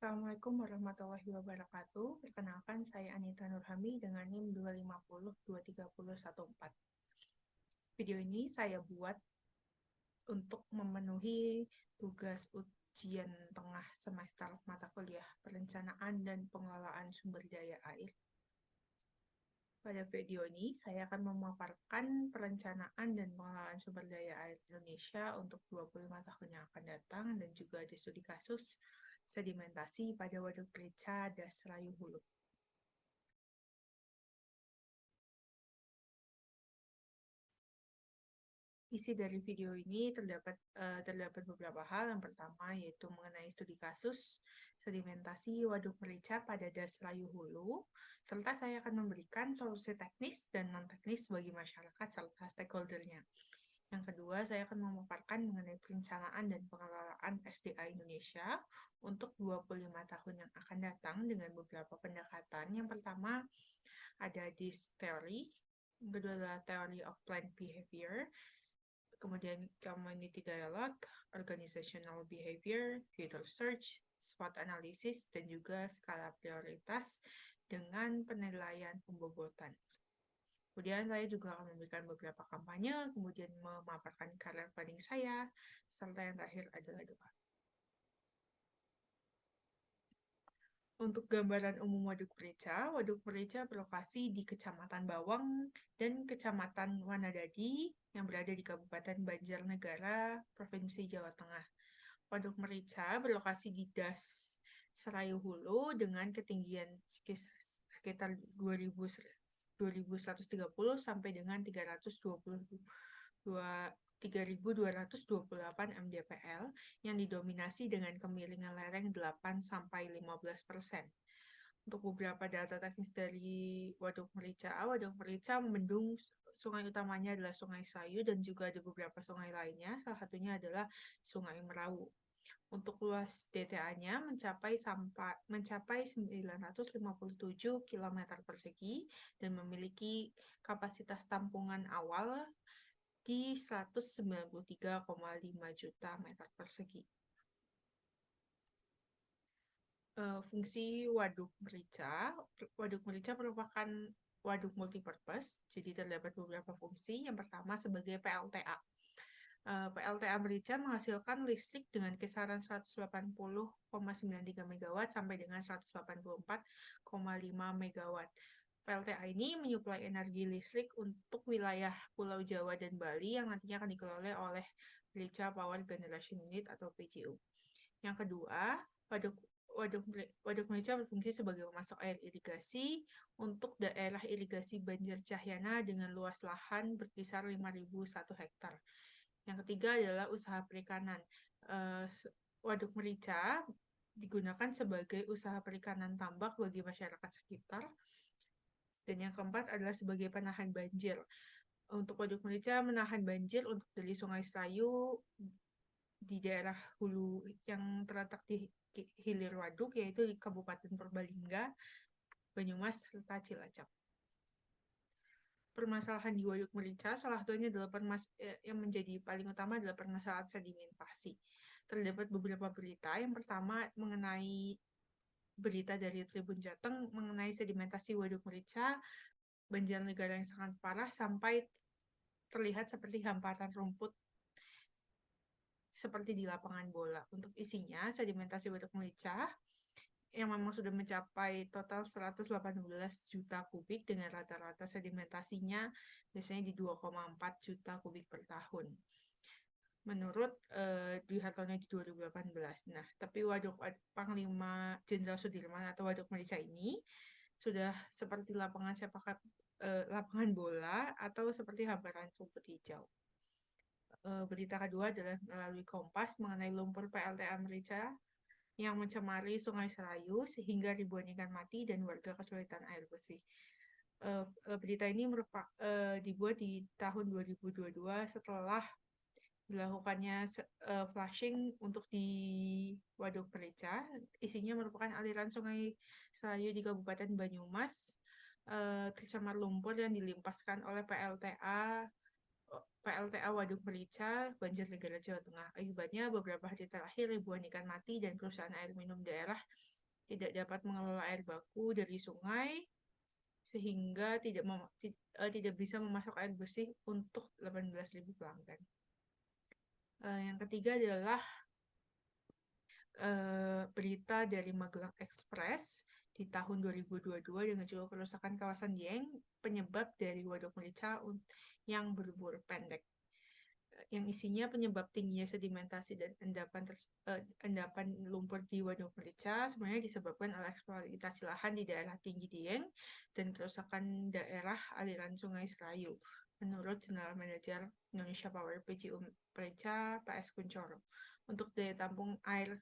Assalamualaikum warahmatullahi wabarakatuh. Perkenalkan, saya Anita Nurhami dengan NIM 250230114. Video ini saya buat untuk memenuhi tugas ujian tengah semester mata kuliah Perencanaan dan Pengelolaan Sumber Daya Air. Pada video ini, saya akan memaparkan perencanaan dan pengelolaan sumber daya air Indonesia untuk 25 tahun yang akan datang dan juga ada studi kasus sedimentasi pada Waduk Merica, Das Rayu Hulu. Isi dari video ini terdapat beberapa hal. Yang pertama yaitu mengenai studi kasus sedimentasi Waduk Merica pada Das Rayu Hulu, serta saya akan memberikan solusi teknis dan non-teknis bagi masyarakat serta stakeholder-nya. Yang kedua, saya akan memaparkan mengenai perencanaan dan pengelolaan SDA Indonesia untuk 25 tahun yang akan datang dengan beberapa pendekatan. Yang pertama, ada this theory. Yang kedua adalah theory of plant behavior. Kemudian community dialogue, organizational behavior, field research, SWOT analysis, dan juga skala prioritas dengan penilaian pembobotan. Kemudian saya juga akan memberikan beberapa kampanye, kemudian memaparkan karir planning saya, serta yang terakhir adalah doa. Untuk gambaran umum Waduk Merica berlokasi di Kecamatan Bawang dan Kecamatan Wanadadi yang berada di Kabupaten Banjarnegara, Provinsi Jawa Tengah. Waduk Merica berlokasi di Das Serayu Hulu dengan ketinggian sekitar 2130 sampai dengan 3.228 mdpl yang didominasi dengan kemiringan lereng 8-15%. Untuk beberapa data teknis dari Waduk Merica membendung sungai utamanya adalah Sungai Sayu dan juga ada beberapa sungai lainnya, salah satunya adalah Sungai Merawu. Untuk luas DTA-nya mencapai 957 km persegi dan memiliki kapasitas tampungan awal di 193,5 juta meter persegi. Fungsi Waduk Merica merupakan waduk multipurpose, jadi terdapat beberapa fungsi. Yang pertama sebagai PLTA. PLTA Merica menghasilkan listrik dengan kisaran 180,93 MW sampai dengan 184,5 MW. PLTA ini menyuplai energi listrik untuk wilayah Pulau Jawa dan Bali yang nantinya akan dikelola oleh Merica Power Generation Unit atau PGU. Yang kedua, Waduk Merica berfungsi sebagai pemasok air irigasi untuk daerah irigasi Banjar Cahyana dengan luas lahan berkisar 5.001 hektar. Yang ketiga adalah usaha perikanan. Waduk Merica digunakan sebagai usaha perikanan tambak bagi masyarakat sekitar. Dan yang keempat adalah sebagai penahan banjir. Untuk Waduk Merica menahan banjir untuk dari Sungai Serayu di daerah hulu yang terletak di hilir waduk, yaitu di Kabupaten Purbalingga, Banyumas, serta Cilacap. Permasalahan di Waduk Merica salah satunya adalah yang menjadi paling utama adalah permasalahan sedimentasi. Terdapat beberapa berita. Yang pertama mengenai berita dari Tribun Jateng mengenai sedimentasi Waduk Merica, Banjarnegara yang sangat parah sampai terlihat seperti hamparan rumput seperti di lapangan bola. Untuk isinya, sedimentasi Waduk Merica yang memang sudah mencapai total 118 juta kubik dengan rata-rata sedimentasinya biasanya di 2,4 juta kubik per tahun. Menurut Dwi Hartono di 2018. Nah, tapi Waduk Panglima Jenderal Sudirman atau Waduk Merica ini sudah seperti lapangan bola atau seperti hamparan rumput hijau. Berita kedua adalah melalui Kompas mengenai lumpur PLTA Merica yang mencemari Sungai Serayu sehingga ribuan ikan mati dan warga kesulitan air bersih. Berita ini dibuat di tahun 2022 setelah dilakukannya flushing untuk di Waduk Merica. Isinya merupakan aliran Sungai Serayu di Kabupaten Banyumas tercemar lumpur yang dilimpaskan oleh PLTA Waduk Merica, Banjarnegara, Jawa Tengah. Akibatnya beberapa hari terakhir ribuan ikan mati dan perusahaan air minum daerah tidak dapat mengelola air baku dari sungai sehingga tidak bisa memasok air bersih untuk 18.000 pelanggan. Yang ketiga adalah berita dari Magelang Express di tahun 2022 dengan judul kerusakan kawasan Dieng, penyebab dari waduk merica yang berumur pendek. Yang isinya penyebab tingginya sedimentasi dan endapan lumpur di waduk merica sebenarnya disebabkan oleh eksploitasi lahan di daerah tinggi Dieng dan kerusakan daerah aliran Sungai Serayu, menurut General Manager Indonesia Power PGU Merica PS Kuncoro. Untuk daya tampung air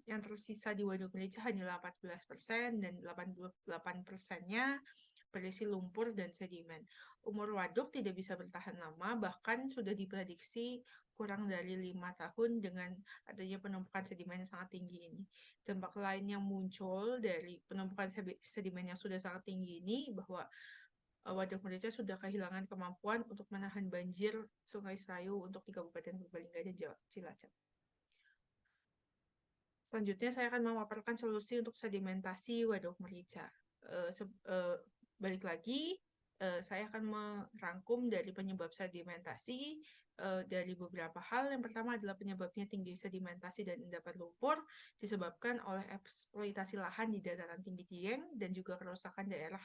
yang tersisa di waduk merica hanya 14% dan 88%-nya berisi lumpur dan sedimen. Umur waduk tidak bisa bertahan lama, bahkan sudah diprediksi kurang dari 5 tahun dengan adanya penumpukan sedimen yang sangat tinggi ini. Dampak lain yang muncul dari penumpukan sedimen yang sudah sangat tinggi ini bahwa waduk merica sudah kehilangan kemampuan untuk menahan banjir Sungai Serayu untuk di Kabupaten Purbalingga dan Cilacap. Selanjutnya saya akan memaparkan solusi untuk sedimentasi waduk merica. Balik lagi, saya akan merangkum dari penyebab sedimentasi dari beberapa hal. Yang pertama adalah penyebabnya tinggi sedimentasi dan endapan lumpur disebabkan oleh eksploitasi lahan di dataran tinggi Dieng dan juga kerusakan daerah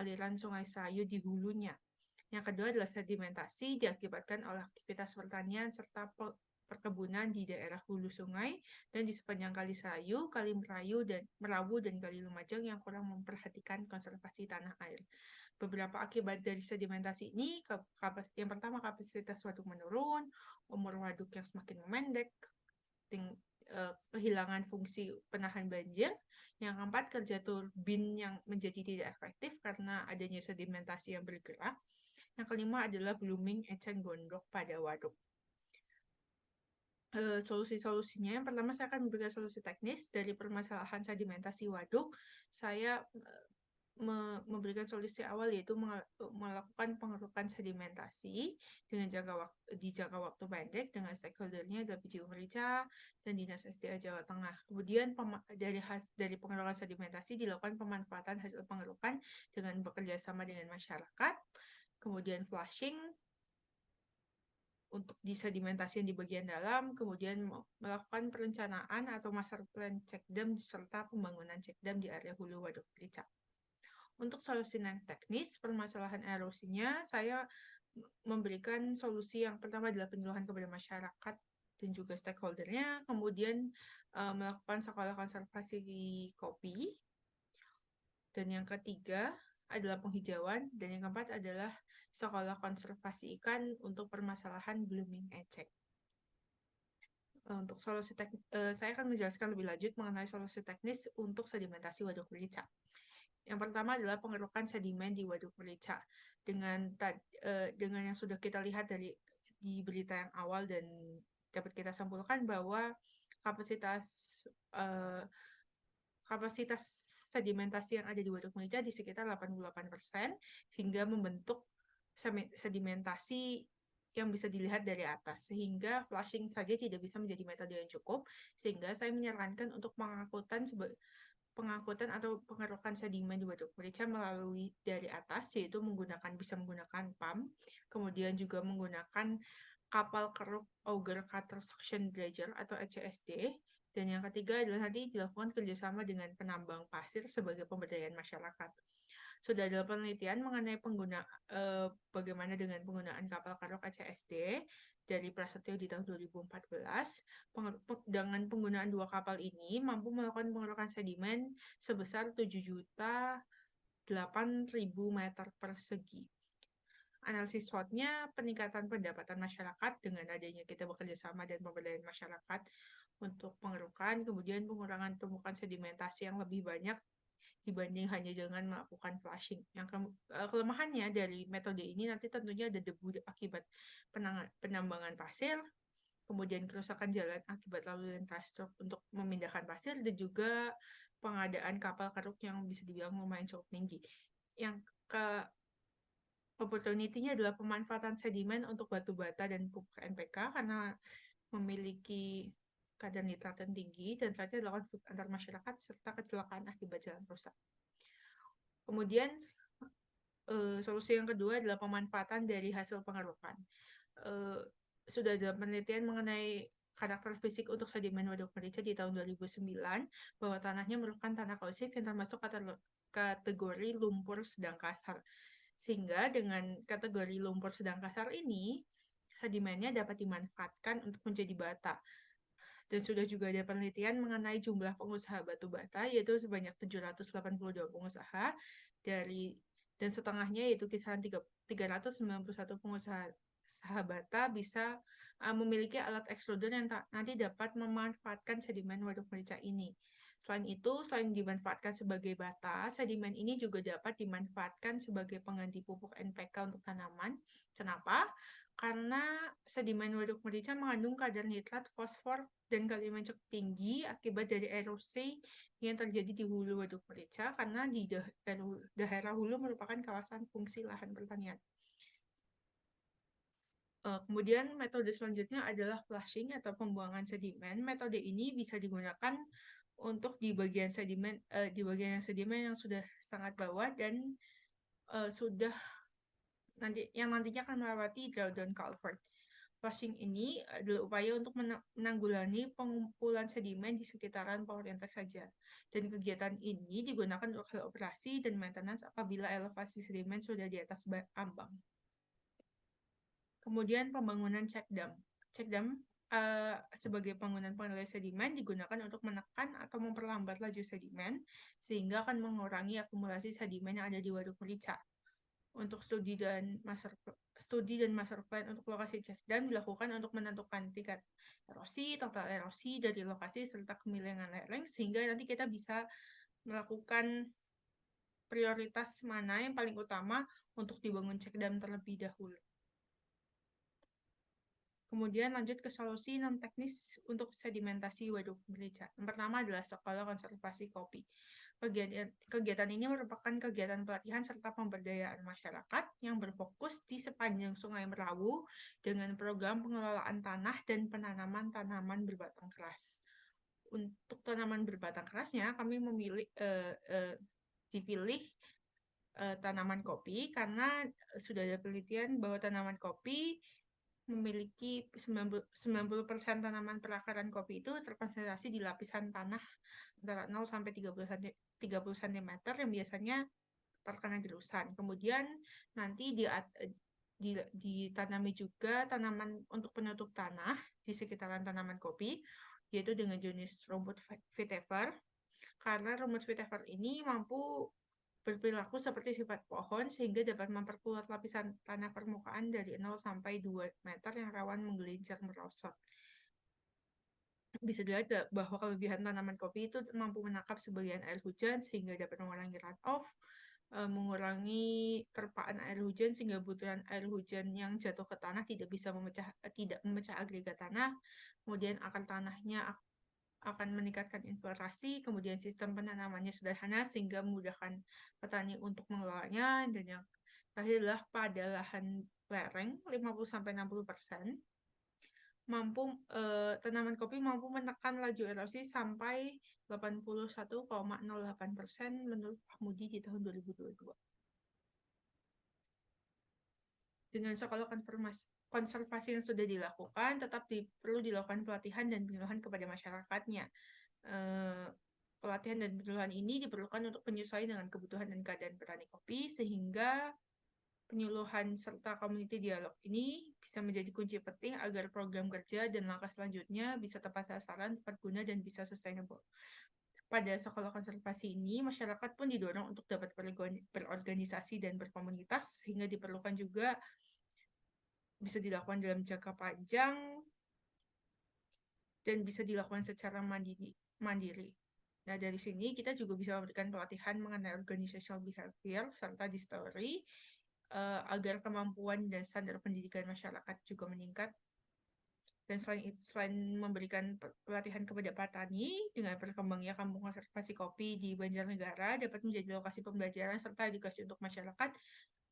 aliran Sungai Serayu di hulunya. Yang kedua adalah sedimentasi diakibatkan oleh aktivitas pertanian serta perkebunan di daerah hulu sungai dan di sepanjang Kali Serayu, Kali Merabu, dan Kali Lumajang yang kurang memperhatikan konservasi tanah air. Beberapa akibat dari sedimentasi ini, yang pertama kapasitas waduk menurun, umur waduk yang semakin memendek, kehilangan fungsi penahan banjir. Yang keempat, kerja turbin yang menjadi tidak efektif karena adanya sedimentasi yang bergerak. Yang kelima adalah blooming eceng gondok pada waduk. Solusi-solusinya, yang pertama saya akan memberikan solusi teknis dari permasalahan sedimentasi waduk. Saya memberikan solusi awal yaitu melakukan pengerukan sedimentasi dengan jangka waktu pendek dengan stakeholdernya adalah PGU Merica dan Dinas SDA Jawa Tengah. Kemudian dari pengerukan sedimentasi dilakukan pemanfaatan hasil pengerukan dengan bekerja sama dengan masyarakat. Kemudian flushing untuk disedimentasi yang di bagian dalam, kemudian melakukan perencanaan atau master plan check dam serta pembangunan check dam di area hulu waduk merica. Untuk solusi yang teknis, permasalahan erosinya, saya memberikan solusi yang pertama adalah penyuluhan kepada masyarakat dan juga stakeholdernya, kemudian melakukan sekolah konservasi kopi, dan yang ketiga adalah penghijauan, dan yang keempat adalah sekolah konservasi ikan untuk permasalahan blooming eceng. Untuk solusi teknis, saya akan menjelaskan lebih lanjut mengenai solusi teknis untuk sedimentasi waduk merica. Yang pertama adalah pengerukan sedimen di waduk merica. Dengan yang sudah kita lihat di berita yang awal dan dapat kita sampulkan bahwa kapasitas sedimentasi yang ada di waduk merica di sekitar 88% hingga membentuk sedimentasi yang bisa dilihat dari atas, sehingga flushing saja tidak bisa menjadi metode yang cukup, sehingga saya menyarankan untuk pengangkutan atau pengerukan sedimen di waduk merica melalui dari atas, yaitu bisa menggunakan pump, kemudian juga menggunakan kapal keruk auger cutter suction dredger atau ECSD, dan yang ketiga adalah nanti dilakukan kerjasama dengan penambang pasir sebagai pemberdayaan masyarakat. Sudah ada penelitian mengenai bagaimana dengan penggunaan kapal keruk ECSD dari Prasetyo di tahun 2014. Dengan penggunaan 2 kapal ini mampu melakukan pengerukan sedimen sebesar 7.008.000 meter persegi. Analisis SWOT-nya peningkatan pendapatan masyarakat dengan adanya kita bekerja sama dan pemberdayaan masyarakat untuk pengerukan, kemudian pengurangan tumpukan sedimentasi yang lebih banyak dibanding hanya dengan melakukan flushing. Yang kelemahannya dari metode ini nanti tentunya ada debu akibat penambangan pasir, kemudian kerusakan jalan akibat lalu lintas truk untuk memindahkan pasir, dan juga pengadaan kapal keruk yang bisa dibilang lumayan cukup tinggi. Yang opportunity-nya adalah pemanfaatan sedimen untuk batu bata dan pupuk NPK karena memiliki kadar nitrat yang tinggi, dan selanjutnya dilakukan antar masyarakat serta kecelakaan akibat jalan rusak. Kemudian solusi yang kedua adalah pemanfaatan dari hasil pengerukan. Sudah ada penelitian mengenai karakter fisik untuk sedimen waduk merica di tahun 2009 bahwa tanahnya merupakan tanah korosif yang termasuk kategori lumpur sedang kasar. Sehingga dengan kategori lumpur sedang kasar ini, sedimennya dapat dimanfaatkan untuk menjadi bata. Dan sudah juga ada penelitian mengenai jumlah pengusaha batu bata, yaitu sebanyak 782 pengusaha dan setengahnya yaitu kisaran 391 pengusaha bata bisa memiliki alat extruder yang nanti dapat memanfaatkan sedimen waduk merica ini. Selain itu, selain dimanfaatkan sebagai bata, sedimen ini juga dapat dimanfaatkan sebagai pengganti pupuk NPK untuk tanaman. Kenapa? Karena sedimen waduk merica mengandung kadar nitrat, fosfor, dan kalium yang cukup tinggi akibat dari erosi yang terjadi di hulu waduk merica karena di daerah hulu merupakan kawasan fungsi lahan pertanian. Kemudian metode selanjutnya adalah flushing atau pembuangan sedimen. Metode ini bisa digunakan untuk di bagian sedimen yang sudah sangat bawah dan sudah nantinya akan melewati drawdown culvert. Flushing ini adalah upaya untuk menanggulangi pengumpulan sedimen di sekitaran power intek saja. Dan kegiatan ini digunakan untuk hal operasi dan maintenance apabila elevasi sedimen sudah di atas ambang. Kemudian pembangunan check dam. Check dam sebagai bangunan pengendali sedimen digunakan untuk menekan atau memperlambat laju sedimen sehingga akan mengurangi akumulasi sedimen yang ada di waduk merica. Untuk studi dan master plan untuk lokasi check dam dilakukan untuk menentukan tingkat erosi, total erosi dari lokasi serta kemiringan lereng sehingga nanti kita bisa melakukan prioritas mana yang paling utama untuk dibangun check dam terlebih dahulu. Kemudian lanjut ke solusi non-teknis untuk sedimentasi waduk merica. Yang pertama adalah Sekolah Konservasi Kopi. Kegiatan ini merupakan kegiatan pelatihan serta pemberdayaan masyarakat yang berfokus di sepanjang Sungai Merawu dengan program pengelolaan tanah dan penanaman tanaman berbatang keras. Untuk tanaman berbatang kerasnya, kami dipilih tanaman kopi karena sudah ada penelitian bahwa tanaman kopi memiliki 90% tanaman perakaran kopi itu terkonsentrasi di lapisan tanah antara 0 sampai 30 cm yang biasanya terkena gerusan. Kemudian nanti ditanami juga tanaman untuk penutup tanah di sekitaran tanaman kopi, yaitu dengan jenis rumput vetiver. Karena rumput vetiver ini mampu berperilaku seperti sifat pohon sehingga dapat memperkuat lapisan tanah permukaan dari 0 sampai 2 meter yang rawan menggelincir merosot. Bisa dilihat bahwa kelebihan tanaman kopi itu mampu menangkap sebagian air hujan sehingga dapat mengurangi runoff, mengurangi terpaan air hujan sehingga butiran air hujan yang jatuh ke tanah tidak memecah agregat tanah. Kemudian akar tanahnya akan meningkatkan infiltrasi, kemudian sistem penanamannya sederhana sehingga memudahkan petani untuk mengelolanya, dan yang terakhir adalah pada lahan lereng 50-60% tanaman kopi mampu menekan laju erosi sampai 81,08% menurut Mahmudi di tahun 2022. Dengan sekolah konservasi yang sudah dilakukan, tetap perlu dilakukan pelatihan dan penyuluhan kepada masyarakatnya. Pelatihan dan penyuluhan ini diperlukan untuk penyesuaian dengan kebutuhan dan keadaan petani kopi, sehingga penyuluhan serta community dialog ini bisa menjadi kunci penting agar program kerja dan langkah selanjutnya bisa tepat sasaran, tepat guna, dan bisa sustainable. Pada sekolah konservasi ini, masyarakat pun didorong untuk dapat berorganisasi dan berkomunitas, sehingga diperlukan juga bisa dilakukan dalam jangka panjang dan bisa dilakukan secara mandiri. Nah, dari sini kita juga bisa memberikan pelatihan mengenai organizational behavior serta discovery agar kemampuan dan standar pendidikan masyarakat juga meningkat. Dan selain memberikan pelatihan kepada petani, dengan berkembangnya kampung konservasi kopi di Banjarnegara dapat menjadi lokasi pembelajaran serta edukasi untuk masyarakat,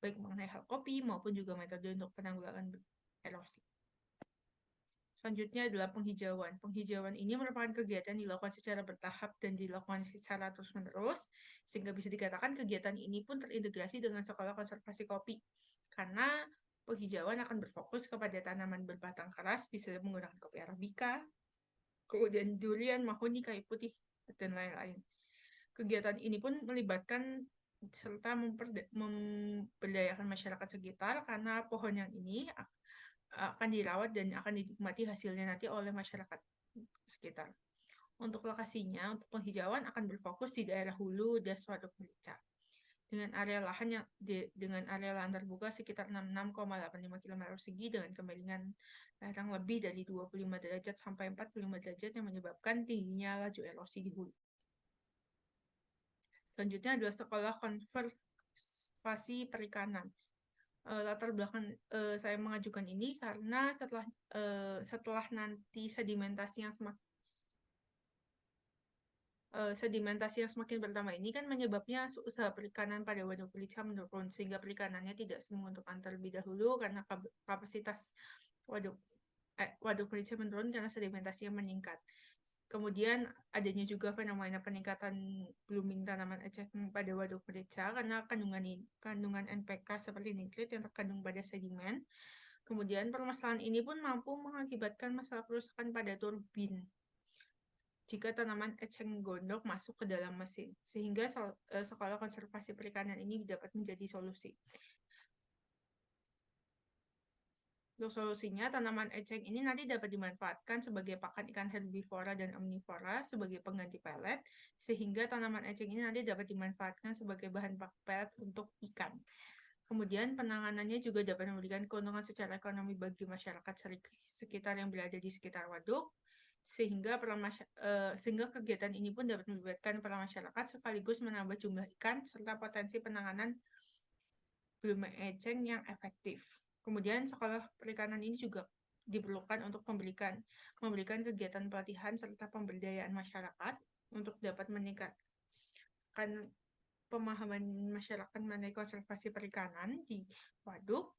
baik mengenai hal kopi maupun juga metode untuk penanggulangan erosi. Selanjutnya adalah penghijauan. Penghijauan ini merupakan kegiatan dilakukan secara bertahap dan dilakukan secara terus-menerus, sehingga bisa dikatakan kegiatan ini pun terintegrasi dengan Sekolah Konservasi Kopi. Karena penghijauan akan berfokus kepada tanaman berbatang keras, bisa menggunakan kopi arabica, kemudian durian, mahoni, kayu putih, dan lain-lain. Kegiatan ini pun melibatkan serta memberdayakan masyarakat sekitar karena pohon yang ini akan dirawat dan akan dinikmati hasilnya nanti oleh masyarakat sekitar. Untuk lokasinya, untuk penghijauan akan berfokus di daerah hulu Das Waduk Merica. Dengan area lahan terbuka sekitar 66,85 km persegi dengan kemiringan lereng lebih dari 25 derajat sampai 45 derajat yang menyebabkan tingginya laju erosi di hulu. Selanjutnya adalah Sekolah Konservasi Perikanan. Latar belakang saya mengajukan ini karena setelah nanti sedimentasi yang semakin bertambah ini kan menyebabnya usaha perikanan pada Waduk Merica menurun sehingga perikanannya tidak menguntungkan terlebih dahulu karena kapasitas Waduk Merica menurun karena sedimentasi yang meningkat. Kemudian adanya juga fenomena peningkatan blooming tanaman eceng pada Waduk Merica karena kandungan NPK seperti nitrit yang terkandung pada sedimen. Kemudian permasalahan ini pun mampu mengakibatkan masalah kerusakan pada turbin jika tanaman eceng gondok masuk ke dalam mesin, sehingga Sekolah Konservasi Perikanan ini dapat menjadi solusi. Untuk solusinya, tanaman eceng ini nanti dapat dimanfaatkan sebagai pakan ikan herbivora dan omnivora sebagai pengganti pelet, sehingga tanaman eceng ini nanti dapat dimanfaatkan sebagai bahan baku pelet untuk ikan. Kemudian penanganannya juga dapat memberikan keuntungan secara ekonomi bagi masyarakat sekitar yang berada di sekitar waduk, sehingga kegiatan ini pun dapat melibatkan para masyarakat sekaligus menambah jumlah ikan serta potensi penanganan blooming eceng yang efektif. Kemudian sekolah perikanan ini juga diperlukan untuk memberikan kegiatan pelatihan serta pemberdayaan masyarakat untuk dapat meningkatkan pemahaman masyarakat mengenai konservasi perikanan di waduk.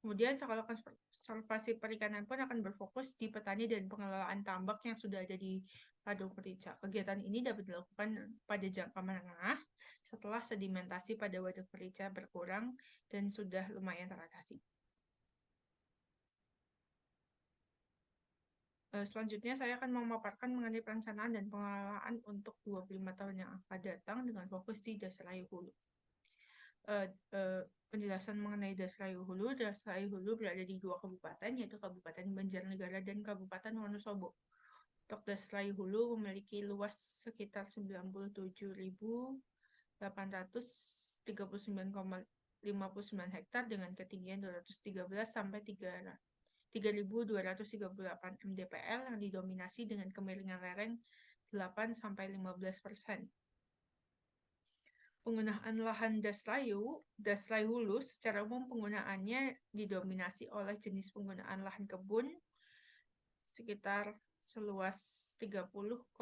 Kemudian sekolah konservasi perikanan pun akan berfokus di petani dan pengelolaan tambak yang sudah ada di Waduk Merica. Kegiatan ini dapat dilakukan pada jangka menengah setelah sedimentasi pada Waduk Merica berkurang dan sudah lumayan teratasi. Selanjutnya saya akan memaparkan mengenai perencanaan dan pengelolaan untuk 25 tahun yang akan datang dengan fokus di Dasrayu Hulu. Penjelasan mengenai Dasrayu Hulu berada di 2 kabupaten, yaitu Kabupaten Banjarnegara dan Kabupaten Wonosobo. Untuk Dasrayu Hulu memiliki luas sekitar 97.839,59 hektar dengan ketinggian 213 sampai 3.238 mdpl yang didominasi dengan kemiringan lereng 8 sampai 15%. Penggunaan lahan Dasrayu Hulu secara umum penggunaannya didominasi oleh jenis penggunaan lahan kebun sekitar seluas 30,43%.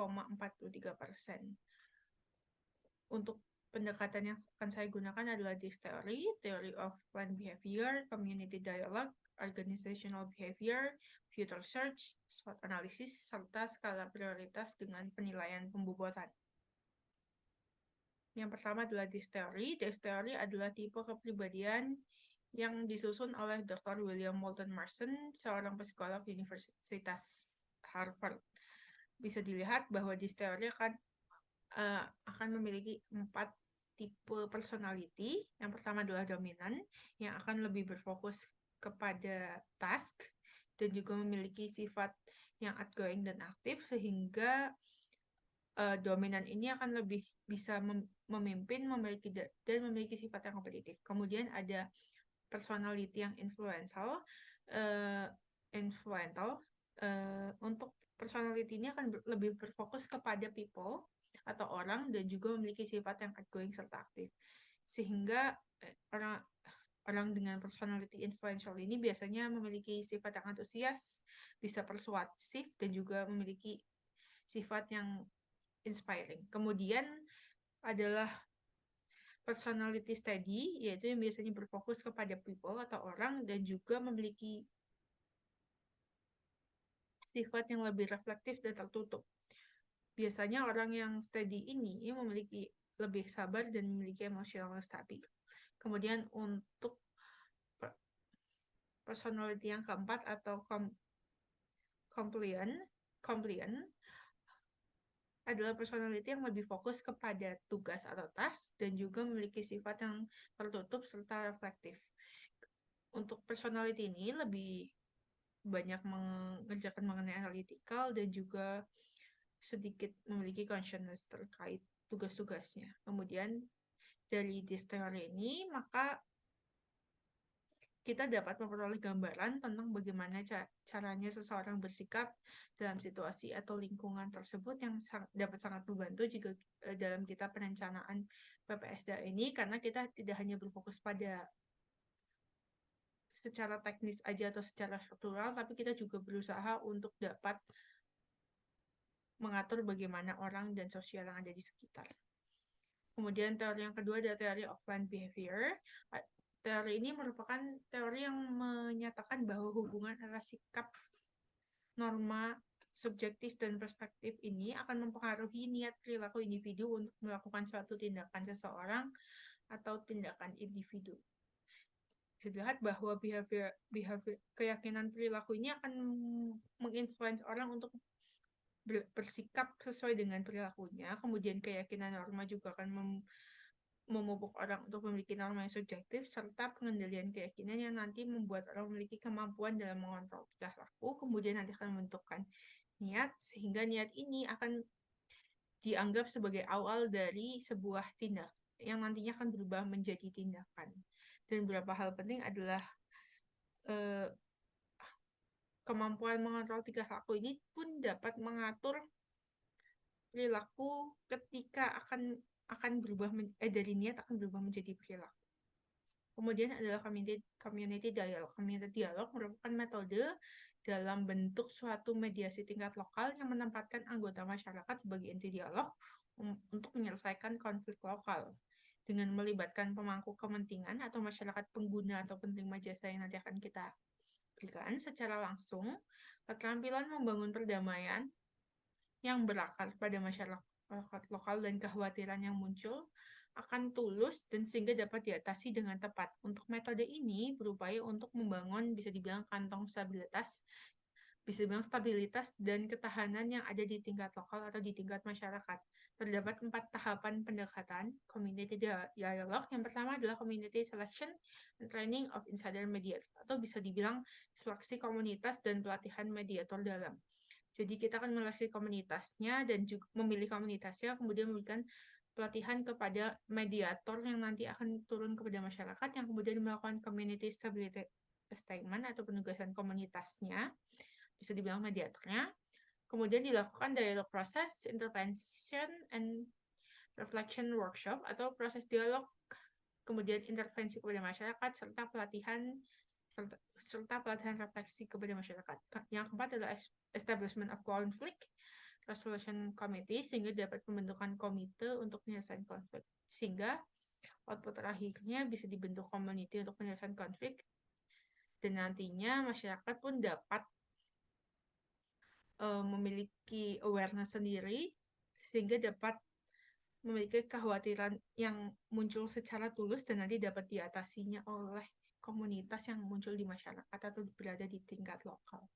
Untuk pendekatan yang akan saya gunakan adalah this theory of plant behavior, community dialogue, organizational behavior, future search, SWOT analysis, serta skala prioritas dengan penilaian pembobotan. Yang pertama adalah this theory. This theory adalah tipe kepribadian yang disusun oleh Dr. William Moulton Marston, seorang psikolog di Universitas Harvard. Bisa dilihat bahwa this theory akan memiliki 4 tipe personality. Yang pertama adalah dominan, yang akan lebih berfokus kepada task, dan juga memiliki sifat yang outgoing dan aktif, sehingga dominan ini akan lebih bisa memimpin, memiliki sifat yang kompetitif. Kemudian ada personality yang influential. Untuk personality ini akan lebih berfokus kepada people atau orang dan juga memiliki sifat yang outgoing serta aktif. Sehingga orang dengan personality influential ini biasanya memiliki sifat yang antusias, bisa persuasif, dan juga memiliki sifat yang inspiring. Kemudian adalah personality steady, yaitu yang biasanya berfokus kepada people atau orang dan juga memiliki sifat yang lebih reflektif dan tertutup. Biasanya orang yang steady ini memiliki lebih sabar dan memiliki emosional stabil. Kemudian untuk personality yang keempat atau compliant adalah personality yang lebih fokus kepada tugas atau task dan juga memiliki sifat yang tertutup serta reflektif. Untuk personality ini lebih banyak mengerjakan mengenai analytical dan juga sedikit memiliki consciousness terkait tugas-tugasnya. Kemudian dari this teori ini, maka kita dapat memperoleh gambaran tentang bagaimana caranya seseorang bersikap dalam situasi atau lingkungan tersebut yang dapat sangat membantu jika dalam kita perencanaan PPSDA ini, karena kita tidak hanya berfokus pada secara teknis aja atau secara struktural, tapi kita juga berusaha untuk dapat mengatur bagaimana orang dan sosial yang ada di sekitar. Kemudian teori yang kedua adalah teori of planned behavior. Teori ini merupakan teori yang menyatakan bahwa hubungan antara sikap, norma, subjektif, dan perspektif ini akan mempengaruhi niat perilaku individu untuk melakukan suatu tindakan seseorang atau tindakan individu. Dilihat bahwa keyakinan perilaku ini akan menginfluence orang untuk bersikap sesuai dengan perilakunya. Kemudian keyakinan norma juga akan memupuk orang untuk memiliki norma yang subjektif, serta pengendalian keyakinan yang nanti membuat orang memiliki kemampuan dalam mengontrol tingkah laku, kemudian nanti akan membentukkan niat, sehingga niat ini akan dianggap sebagai awal dari sebuah tindak yang nantinya akan berubah menjadi tindakan. Dan beberapa hal penting adalah kemampuan mengontrol tingkah laku ini pun dapat mengatur perilaku ketika akan berubah dari niat akan berubah menjadi perilaku. Kemudian adalah community dialogue. Community dialogue merupakan metode dalam bentuk suatu mediasi tingkat lokal yang menempatkan anggota masyarakat sebagai inti dialog untuk menyelesaikan konflik lokal. Dengan melibatkan pemangku kepentingan atau masyarakat pengguna atau penerima jasa yang nanti akan kita berikan secara langsung, keterampilan membangun perdamaian yang berakar pada masyarakat lokal dan kekhawatiran yang muncul akan tulus dan sehingga dapat diatasi dengan tepat. Untuk metode ini berupaya untuk membangun bisa dibilang kantong stabilitas, bisa dibilang stabilitas dan ketahanan yang ada di tingkat lokal atau di tingkat masyarakat. Terdapat 4 tahapan pendekatan community dialogue. Yang pertama adalah community selection and training of insider mediator, atau bisa dibilang seleksi komunitas dan pelatihan mediator dalam. Jadi kita akan melatih komunitasnya dan juga memilih komunitasnya, kemudian memberikan pelatihan kepada mediator yang nanti akan turun kepada masyarakat, yang kemudian melakukan community stability statement atau penugasan komunitasnya, bisa dibilang mediatornya. Kemudian dilakukan dialog proses, intervention, and reflection workshop atau proses dialog, kemudian intervensi kepada masyarakat, serta pelatihan refleksi kepada masyarakat. Yang keempat adalah establishment of conflict resolution committee, sehingga dapat pembentukan komite untuk menyelesaikan konflik, sehingga output terakhirnya bisa dibentuk community untuk menyelesaikan konflik, dan nantinya masyarakat pun dapat memiliki awareness sendiri, sehingga dapat memiliki kekhawatiran yang muncul secara tulus dan nanti dapat diatasinya oleh komunitas yang muncul di masyarakat atau berada di tingkat lokal.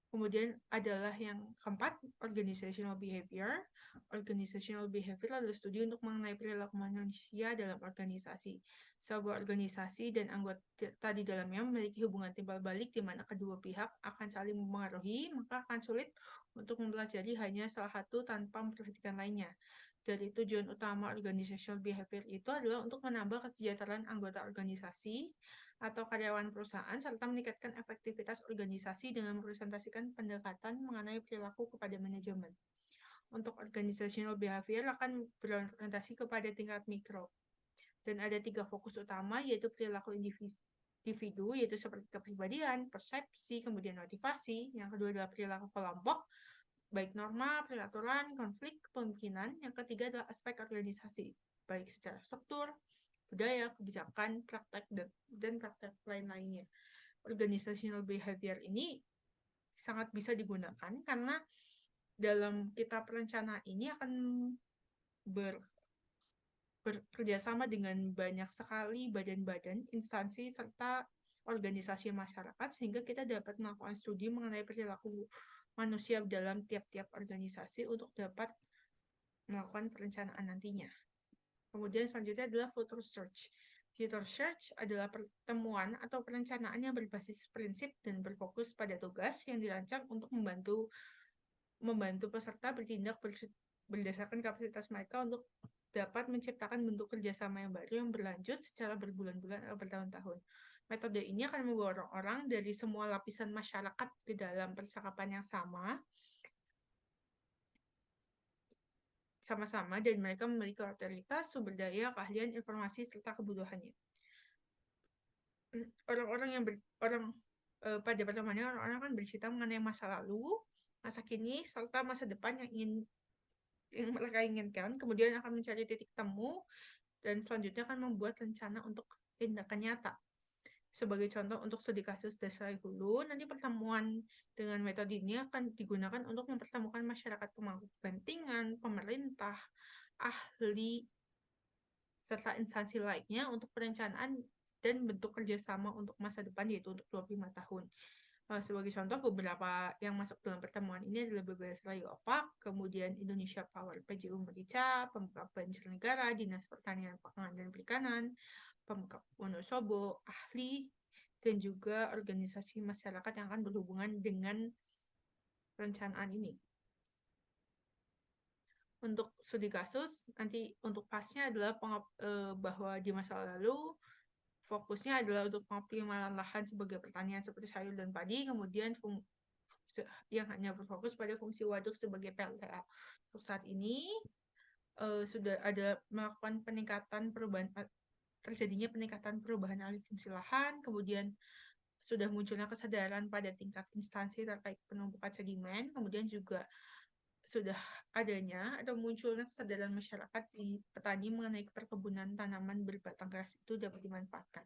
Kemudian adalah yang keempat, organizational behavior. Organizational behavior adalah studi untuk mengenai perilaku manusia dalam organisasi. Sebuah organisasi dan anggota di dalamnya memiliki hubungan timbal balik di mana kedua pihak akan saling mempengaruhi, maka akan sulit untuk mempelajari hanya salah satu tanpa memperhatikan lainnya. Dari tujuan utama organizational behavior itu adalah untuk menambah kesejahteraan anggota organisasi atau karyawan perusahaan, serta meningkatkan efektivitas organisasi dengan merepresentasikan pendekatan mengenai perilaku kepada manajemen. Untuk organizational behavior akan berorientasi kepada tingkat mikro. Dan ada 3 fokus utama, yaitu perilaku individu, yaitu seperti kepribadian, persepsi, kemudian motivasi. Yang kedua adalah perilaku kelompok, baik norma, peraturan, konflik, kepemimpinan. Yang ketiga adalah aspek organisasi, baik secara struktur, budaya, kebijakan, praktek, dan praktek lain-lainnya. Organizational behavior ini sangat bisa digunakan karena dalam kitab perencanaan ini akan bekerja sama dengan banyak sekali badan-badan, instansi, serta organisasi masyarakat, sehingga kita dapat melakukan studi mengenai perilaku manusia dalam tiap-tiap organisasi untuk dapat melakukan perencanaan nantinya. Kemudian selanjutnya adalah future search. Future search adalah pertemuan atau perencanaan yang berbasis prinsip dan berfokus pada tugas yang dirancang untuk membantu peserta bertindak berdasarkan kapasitas mereka untuk dapat menciptakan bentuk kerjasama yang baru yang berlanjut secara berbulan-bulan atau bertahun-tahun. Metode ini akan membawa orang-orang dari semua lapisan masyarakat ke dalam percakapan yang sama-sama dan mereka memiliki otoritas, sumber daya, keahlian, informasi, serta kebutuhannya. Pada pertemuannya orang-orang kan bercerita mengenai masa lalu, masa kini, serta masa depan yang mereka inginkan, kemudian akan mencari titik temu, dan selanjutnya akan membuat rencana untuk tindakan nyata. Sebagai contoh untuk studi kasus Desrai Hulu, nanti pertemuan dengan metode ini akan digunakan untuk mempertemukan masyarakat pemangku kepentingan, pemerintah, ahli, serta instansi lainnya untuk perencanaan dan bentuk kerjasama untuk masa depan, yaitu untuk 25 tahun. Sebagai contoh, beberapa yang masuk dalam pertemuan ini adalah BBS Rayu Opak, kemudian Indonesia Power, PJU Merica, Pemkab Banjarnegara, Dinas Pertanian, Pangan dan Perikanan, Pemkab Wonosobo, ahli, dan juga organisasi masyarakat yang akan berhubungan dengan perencanaan ini. Untuk studi kasus, nanti untuk pasnya adalah bahwa di masa lalu fokusnya adalah untuk pengoptimalan lahan sebagai pertanian seperti sayur dan padi, kemudian yang hanya berfokus pada fungsi waduk sebagai PLTA. Untuk saat ini sudah ada melakukan terjadinya peningkatan perubahan alih fungsi lahan, kemudian sudah munculnya kesadaran pada tingkat instansi terkait penumpukan sedimen, kemudian juga sudah adanya atau munculnya kesadaran masyarakat di petani mengenai perkebunan tanaman berbatang keras itu dapat dimanfaatkan.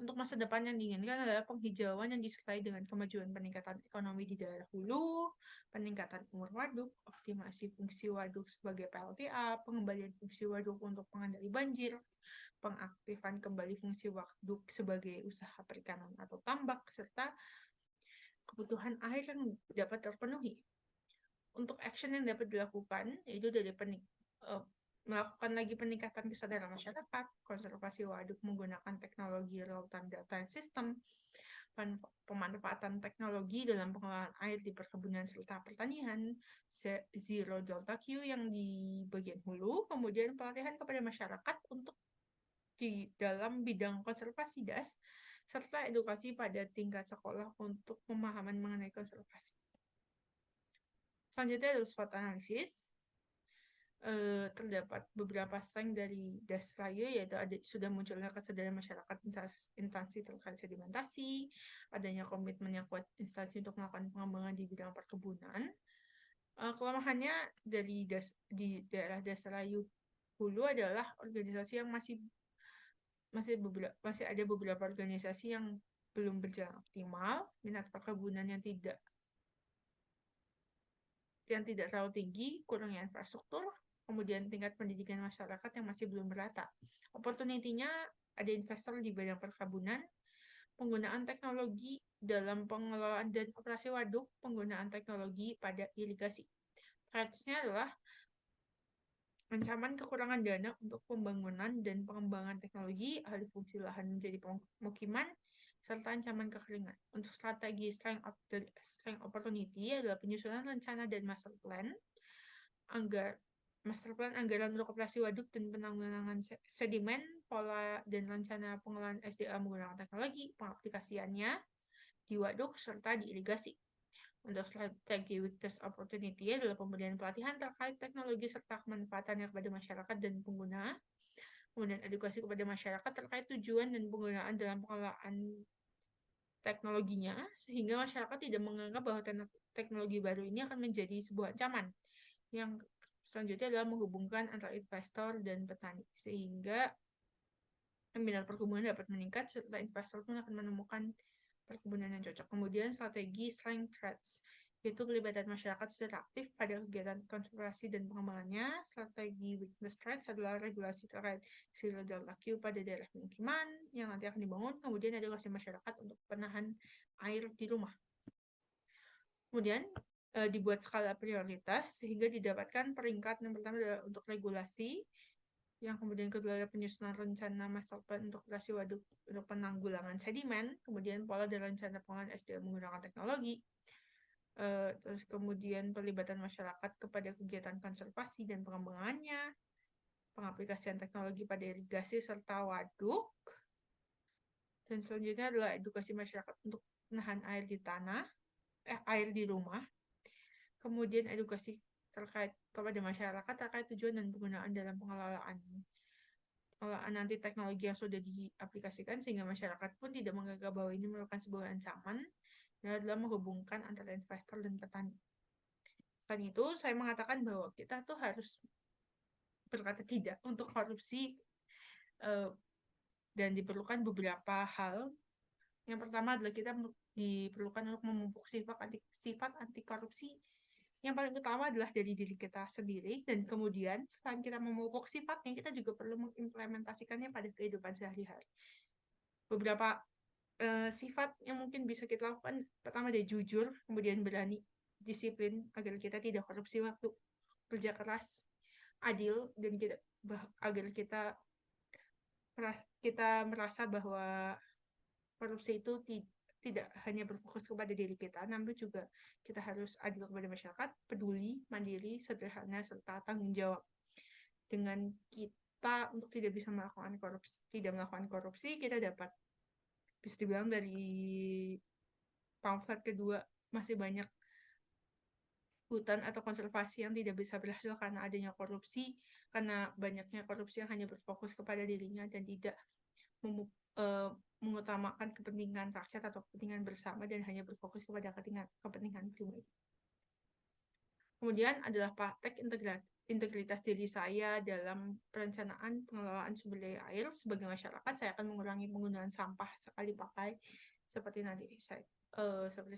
Untuk masa depan yang diinginkan adalah penghijauan yang disertai dengan kemajuan peningkatan ekonomi di daerah hulu, peningkatan umur waduk, optimasi fungsi waduk sebagai PLTA, pengembalian fungsi waduk untuk pengendali banjir, pengaktifan kembali fungsi waduk sebagai usaha perikanan atau tambak, serta kebutuhan air yang dapat terpenuhi. Untuk action yang dapat dilakukan, yaitu dari melakukan lagi peningkatan kesadaran masyarakat, konservasi waduk menggunakan teknologi real-time data system, pemanfaatan teknologi dalam pengelolaan air di perkebunan serta pertanian, Zero Delta Q yang di bagian hulu, kemudian pelatihan kepada masyarakat untuk di dalam bidang konservasi das, serta edukasi pada tingkat sekolah untuk pemahaman mengenai konservasi. Selanjutnya adalah SWOT analysis. Terdapat beberapa strength dari Dasrayu, yaitu sudah munculnya kesadaran masyarakat instansi terkait sedimentasi, adanya komitmen yang kuat instansi untuk melakukan pengembangan di bidang perkebunan. Kelemahannya di daerah Dasrayu Hulu adalah organisasi yang masih ada beberapa organisasi yang belum berjalan optimal, minat perkebunan yang tidak terlalu tinggi, kurangnya infrastruktur, kemudian tingkat pendidikan masyarakat yang masih belum merata. Opportunity-nya ada investor di bidang perkebunan, penggunaan teknologi dalam pengelolaan dan operasi waduk, penggunaan teknologi pada irigasi. Threats-nya adalah ancaman kekurangan dana untuk pembangunan dan pengembangan teknologi, alih fungsi lahan menjadi pemukiman, serta ancaman kekeringan. Untuk strategi strength opportunity adalah penyusunan rencana dan master plan anggaran untuk operasi waduk dan penanggulangan sedimen, pola dan rencana pengelolaan SDA menggunakan teknologi, pengaplikasiannya di waduk serta di irigasi. Untuk strategi weakness opportunity adalah pemberian pelatihan terkait teknologi serta kemanfaatannya kepada masyarakat dan pengguna, kemudian edukasi kepada masyarakat terkait tujuan dan penggunaan dalam pengelolaan teknologinya, sehingga masyarakat tidak menganggap bahwa teknologi baru ini akan menjadi sebuah ancaman. Yang selanjutnya adalah menghubungkan antara investor dan petani, sehingga minat perkebunan dapat meningkat serta investor pun akan menemukan perkebunan yang cocok. Kemudian strategi strength threats, yaitu pelibatan masyarakat secara aktif pada kegiatan konservasi dan pengembangannya. Strategi weakness threats adalah regulasi terkait zero delta Q pada daerah pemukiman yang nanti akan dibangun. Kemudian edukasi masyarakat untuk penahan air di rumah. Kemudian dibuat skala prioritas sehingga didapatkan peringkat yang pertama adalah untuk regulasi, yang kemudian kedua adalah penyusunan rencana master plan untuk operasi waduk untuk penanggulangan sedimen, kemudian pola dan rencana pengolahan SDM menggunakan teknologi, terus kemudian pelibatan masyarakat kepada kegiatan konservasi dan pengembangannya, pengaplikasian teknologi pada irigasi serta waduk, dan selanjutnya adalah edukasi masyarakat untuk menahan air di tanah, air di rumah, kemudian edukasi terkait kepada masyarakat terkait tujuan dan penggunaan dalam pengelolaan nanti teknologi yang sudah diaplikasikan sehingga masyarakat pun tidak menganggap bahwa ini merupakan sebuah ancaman dalam menghubungkan antara investor dan petani. Selain itu, saya mengatakan bahwa kita tuh harus berkata tidak untuk korupsi dan diperlukan beberapa hal. Yang pertama adalah kita diperlukan untuk memupuk sifat anti korupsi. Yang paling utama adalah dari diri kita sendiri, dan kemudian selain kita memupuk sifatnya, kita juga perlu mengimplementasikannya pada kehidupan sehari-hari. Beberapa sifat yang mungkin bisa kita lakukan, pertama dari jujur, kemudian berani, disiplin, agar kita tidak korupsi waktu, kerja keras, adil, dan agar kita merasa bahwa korupsi itu tidak hanya berfokus kepada diri kita, namun juga kita harus adil kepada masyarakat, peduli, mandiri, sederhana, serta tanggung jawab. Dengan kita untuk tidak melakukan korupsi, kita dapat bisa dibilang dari pamflet kedua masih banyak hutan atau konservasi yang tidak bisa berhasil karena adanya korupsi, karena banyaknya korupsi yang hanya berfokus kepada dirinya dan tidak mengutamakan kepentingan rakyat atau kepentingan bersama dan hanya berfokus kepada kepentingan pribadi. Kemudian adalah praktek integritas diri saya dalam perencanaan pengelolaan sumber daya air. Sebagai masyarakat, saya akan mengurangi penggunaan sampah sekali pakai, seperti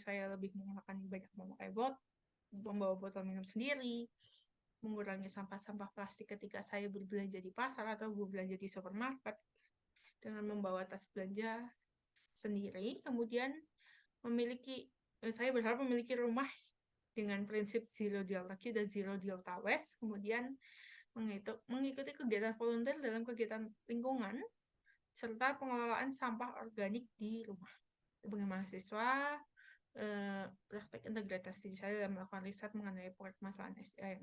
saya lebih menggunakan banyak memakai membawa botol minum sendiri, mengurangi sampah-sampah plastik ketika saya berbelanja di pasar atau berbelanja di supermarket dengan membawa tas belanja sendiri. Kemudian saya berharap memiliki rumah dengan prinsip zero delta Q dan zero delta waste, kemudian mengikuti kegiatan volunteer dalam kegiatan lingkungan, serta pengelolaan sampah organik di rumah. Sebagai mahasiswa, praktek integritas diri saya dalam melakukan riset mengenai permasalahan SDA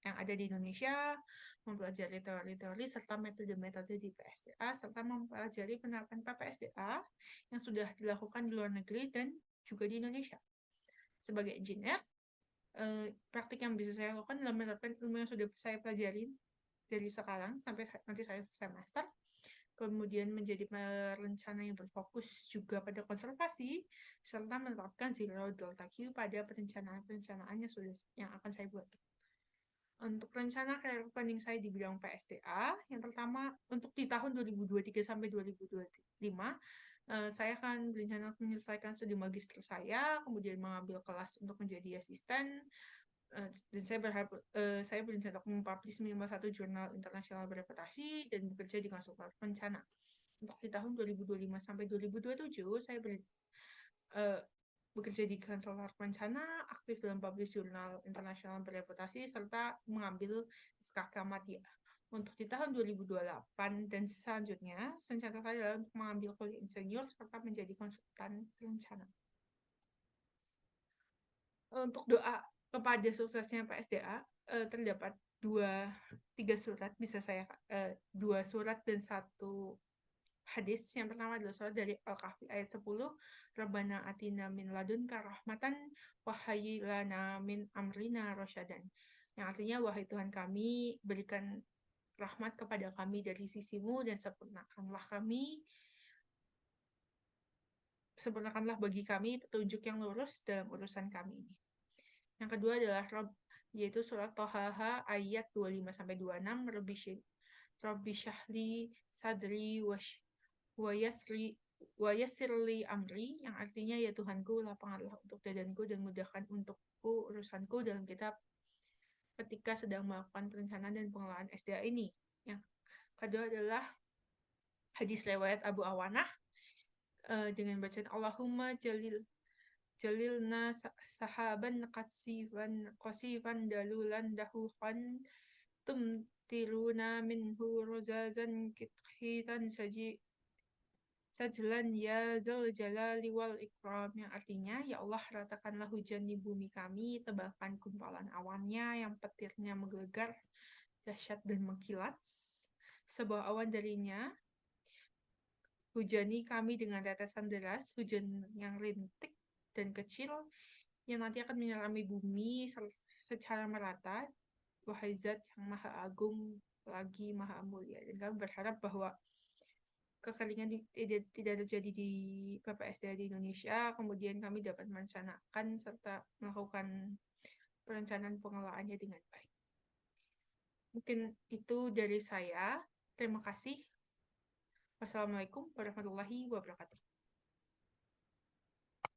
yang ada di Indonesia, mempelajari teori-teori serta metode-metode di PSDA, serta mempelajari penerapan PPSDA yang sudah dilakukan di luar negeri dan juga di Indonesia. Sebagai engineer, praktik yang bisa saya lakukan dalam menerapkan ilmu yang sudah saya pelajari dari sekarang sampai nanti saya selesai master, kemudian menjadi perencana yang berfokus juga pada konservasi, serta menerapkan zero delta Q pada perencanaan yang akan saya buat. Untuk rencana career planning saya di bidang PSDA, yang pertama untuk di tahun 2023 sampai 2025, saya akan berencana menyelesaikan studi magister saya, kemudian mengambil kelas untuk menjadi asisten, dan saya berencana mempublish minimal 1 jurnal internasional bereputasi dan bekerja di konsultan rencana. Untuk di tahun 2025 sampai 2027, saya bekerja di konsultan rencana, aktif dalam publish jurnal internasional bereputasi, serta mengambil SKK Madya. Untuk di tahun 2028 dan selanjutnya, rencana saya adalah untuk mengambil kuliah insinyur serta menjadi konsultan rencana. Untuk doa kepada suksesnya PSDA, terdapat 2 surat dan 1 hadis. Yang pertama adalah surat dari Al-Kahfi ayat 10, Rabbana atina min ladunka rahmatan wa hayyi lana min amrina rasyadan. Yang artinya, wahai Tuhan kami, berikan rahmat kepada kami dari sisimu dan sempurnakanlah bagi kami petunjuk yang lurus dalam urusan kami ini. Yang kedua adalah yaitu surat Thaha ayat 25-26, Rabbi syahli sadri wa yassri Wa yassir li amri, yang artinya ya Tuhanku, lapangkanlah untuk dadanku dan mudahkan untukku urusanku dalam kitab ketika sedang melakukan perencanaan dan pengelolaan SDA ini. Yang kedua adalah hadis riwayat Abu Awanah dengan bacaan Allahumma jalilna sahaban qasifan dalulan dahuqan tumtiruna minhu rozazan kithitan sajlan ya zal jalali wal ikram, yang artinya ya Allah ratakanlah hujan di bumi kami, tebalkan gumpalan awannya yang petirnya menggelegar dahsyat dan mengkilat, sebuah awan darinya hujani kami dengan tetesan deras, hujan yang rintik dan kecil yang nanti akan menyirami bumi secara merata. Wahai Zat yang Maha Agung lagi Maha Mulia. Dan kami berharap bahwa kekeringan tidak terjadi di PPSDA di Indonesia, kemudian kami dapat merencanakan serta melakukan perencanaan pengelolaannya dengan baik. Mungkin itu dari saya. Terima kasih. Wassalamualaikum warahmatullahi wabarakatuh.